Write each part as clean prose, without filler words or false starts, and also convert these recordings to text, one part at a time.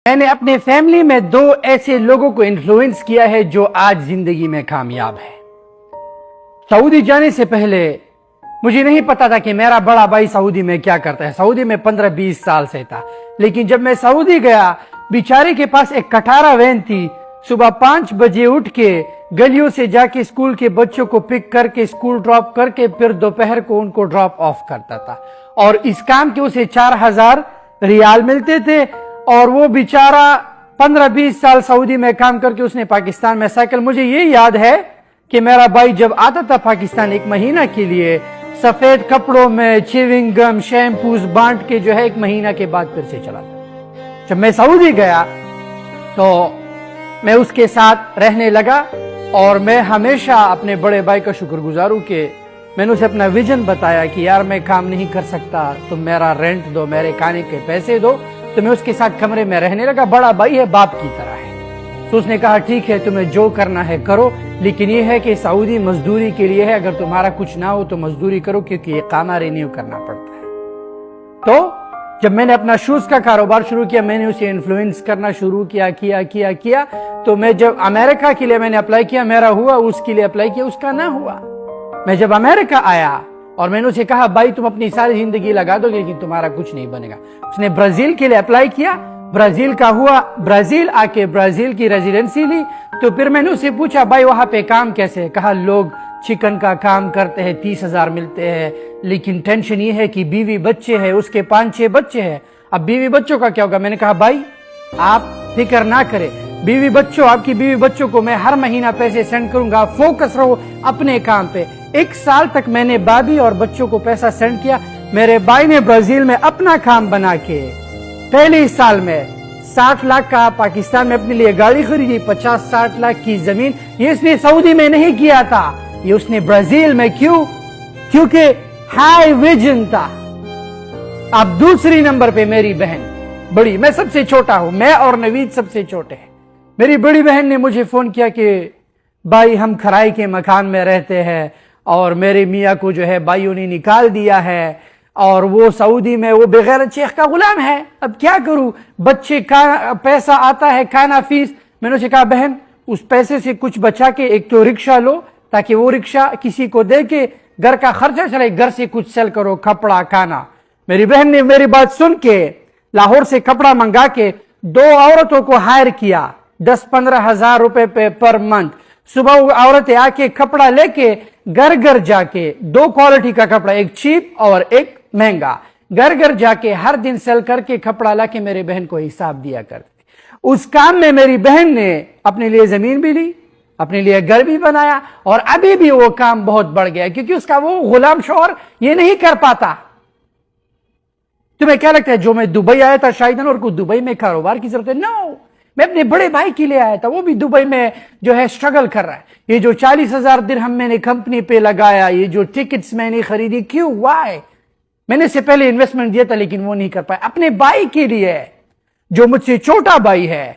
میں نے اپنے فیملی میں 2 ایسے لوگوں کو انفلوئنس کیا ہے جو آج زندگی میں کامیاب ہے۔ سعودی جانے سے پہلے مجھے نہیں پتا تھا کہ میرا بڑا بھائی سعودی میں کیا کرتا ہے۔ سعودی میں 15-20 سال سے تھا، لیکن جب میں سعودی گیا، بیچارے کے پاس ایک کٹارا وین تھی۔ صبح 5 بجے اٹھ کے گلیوں سے جا کے اسکول کے بچوں کو پک کر کے اسکول ڈراپ کر کے پھر دوپہر کو ان کو ڈراپ آف کرتا تھا، اور اس کام کے اسے 4000 ریال ملتے تھے۔ اور وہ بیچارہ 15-20 سال سعودی میں کام کر کے اس نے پاکستان میں سائیکل، مجھے یہ یاد ہے کہ میرا بھائی جب آتا تھا پاکستان 1 مہینہ کے لیے، سفید کپڑوں میں چیونگ گم شیمپوز بانٹ کے جو ہے 1 مہینہ کے بعد پھر سے چلا تھا۔ جب میں سعودی گیا تو میں اس کے ساتھ رہنے لگا، اور میں ہمیشہ اپنے بڑے بھائی کا شکر گزار ہوں کہ میں نے اسے اپنا ویژن بتایا کہ یار میں کام نہیں کر سکتا، تم میرا رینٹ دو، میرے کھانے کے پیسے دو، تو میں اس کے ساتھ کمرے میں رہنے لگا۔ بڑا بھائی ہے، باپ کی طرح ہے، تو اس نے کہا ٹھیک ہے تمہیں جو کرنا ہے کرو، لیکن یہ ہے کہ سعودی مزدوری کے لیے ہے، اگر تمہارا کچھ نہ ہو تو مزدوری کرو، کیونکہ یہ اقامہ رینیو کرنا پڑتا ہے۔ تو جب میں نے اپنا شوز کا کاروبار شروع کیا، میں نے اسے انفلوئنس کرنا شروع کیا، تو میں جب امریکہ کے لیے میں نے اپلائی کیا، میرا ہوا، اس کے لیے اپلائی کیا، اس کا نہ ہوا۔ میں جب امریکہ آیا اور میں نے اسے کہا بھائی تم اپنی ساری زندگی لگا دو گے لیکن تمہارا کچھ نہیں بنے گا۔ اس نے برازیل کے لیے اپلائی کیا، برازیل کا ہوا، برازیل آ کے برازیل کی ریزیڈنسی لی۔ تو پھر میں نے اسے پوچھا بھائی وہاں پہ کام کیسے ہے؟ کہا لوگ چکن کا کام کرتے ہیں، 30,000 ملتے ہیں، لیکن ٹینشن یہ ہے کہ بیوی بچے ہیں، اس کے 5-6 بچے ہیں، اب بیوی بچوں کا کیا ہوگا؟ میں نے کہا بھائی آپ فکر نہ کریں، آپ کی بیوی بچوں کو میں ہر مہینہ پیسے سینڈ کروں گا، فوکس رہو اپنے کام پہ۔ 1 سال تک میں نے بابی اور بچوں کو پیسہ سینڈ کیا۔ میرے بھائی نے برازیل میں اپنا کام بنا کے پہلے سال میں 60 لاکھ کا پاکستان میں اپنے لیے گاڑی خریدی، 50-60 لاکھ کی زمین۔ یہ اس نے سعودی میں نہیں کیا تھا، یہ اس نے برازیل میں۔ کیونکہ ہائی ویژن تھا۔ اب دوسری نمبر پہ میری بہن بڑی، میں سب سے چھوٹا ہوں، میں اور نوید سب سے چھوٹے ہیں۔ میری بڑی بہن نے مجھے فون کیا کہ بھائی ہم کھرائی کے مکان میں رہتے ہیں اور میرے میاں کو جو ہے بھائیوں نے نکال دیا ہے، اور وہ سعودی میں وہ بغیر شیخ کا غلام ہے، اب کیا کروں؟ بچے کا پیسہ آتا ہے، کھانا فیس۔ میں نے اسے کہا بہن اس پیسے سے کچھ بچا کے ایک تو رکشہ لو، تاکہ وہ رکشہ کسی کو دے کے گھر کا خرچہ چلے، گھر سے کچھ سیل کرو، کپڑا کھانا۔ میری بہن نے میری بات سن کے لاہور سے کپڑا منگا کے 2 عورتوں کو ہائر کیا، 10-15 ہزار روپے پہ پر منتھ۔ صبح وہ عورتیں آ کے کپڑا لے کے گھر جا کے 2 کوالٹی کا کپڑا، ایک چیپ اور ایک مہنگا، گھر جا کے ہر دن سیل کر کے کپڑا لا کے میرے بہن کو حساب دیا کرتے۔ اس کام میں میری بہن نے اپنے لیے زمین بھی لی، اپنے لیے گھر بھی بنایا، اور ابھی بھی وہ کام بہت بڑھ گیا کیونکہ اس کا وہ غلام شوہر یہ نہیں کر پاتا۔ تمہیں کیا لگتا ہے جو میں دبئی آیا تھا شاہد انور کو دبئی میں کاروبار کی ضرورت ہے؟ نو، میں اپنے بڑے بھائی کے لیے آیا تھا، وہ بھی دبئی میں جو ہے سٹرگل کر رہا ہے۔ یہ جو 40,000 درہم میں نے کمپنی پہ لگایا، یہ جو ٹکٹس میں نے خریدی، کیوں؟ وائی؟ میں نے اس سے پہلے انویسٹمنٹ دیا تھا لیکن وہ نہیں کر پایا۔ اپنے بھائی کے لیے جو مجھ سے چھوٹا بھائی ہے،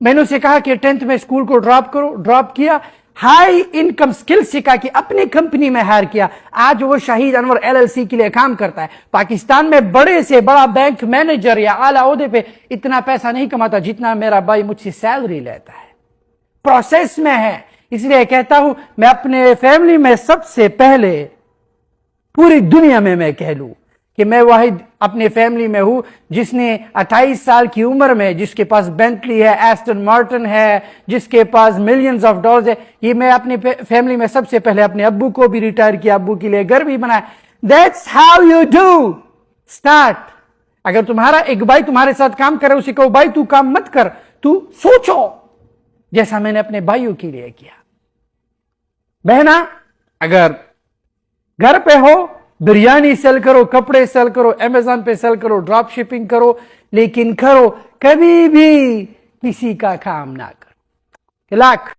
میں نے اسے کہا کہ 10th میں اسکول کو ڈراپ کیا، ہائی انکم سکل سیکھا کہ اپنی کمپنی میں ہائر کیا۔ آج وہ شاہد انور LLC کے لیے کام کرتا ہے۔ پاکستان میں بڑے سے بڑا بینک مینیجر یا اعلیٰ عہدے پہ اتنا پیسہ نہیں کماتا جتنا میرا بھائی مجھ سے سیلری لیتا ہے، پروسیس میں ہے۔ اس لیے کہتا ہوں میں اپنے فیملی میں سب سے پہلے، پوری دنیا میں کہہ لوں کہ میں واحد اپنے فیملی میں ہوں جس نے 28 سال کی عمر میں، جس کے پاس بینٹلی ہے، ایسٹن مارٹن ہے، جس کے پاس ملینز آف ڈالرز ہے۔ یہ میں اپنی فیملی میں سب سے پہلے اپنے ابو کو بھی ریٹائر کیا، ابو کے لیے گھر بھی بنایا۔ That's how you do start۔ اگر تمہارا ایک بھائی تمہارے ساتھ کام کرے، اسے کہو بھائی تو کام مت کر، تو سوچو، جیسا میں نے اپنے بھائیوں کے لیے کیا۔ بہنا اگر گھر پہ ہو، بریانی سیل کرو، کپڑے سیل کرو، امیزون پہ سیل کرو، ڈراپ شپنگ کرو، لیکن کرو کبھی بھی کسی کا کام نہ کرو۔ لاکھ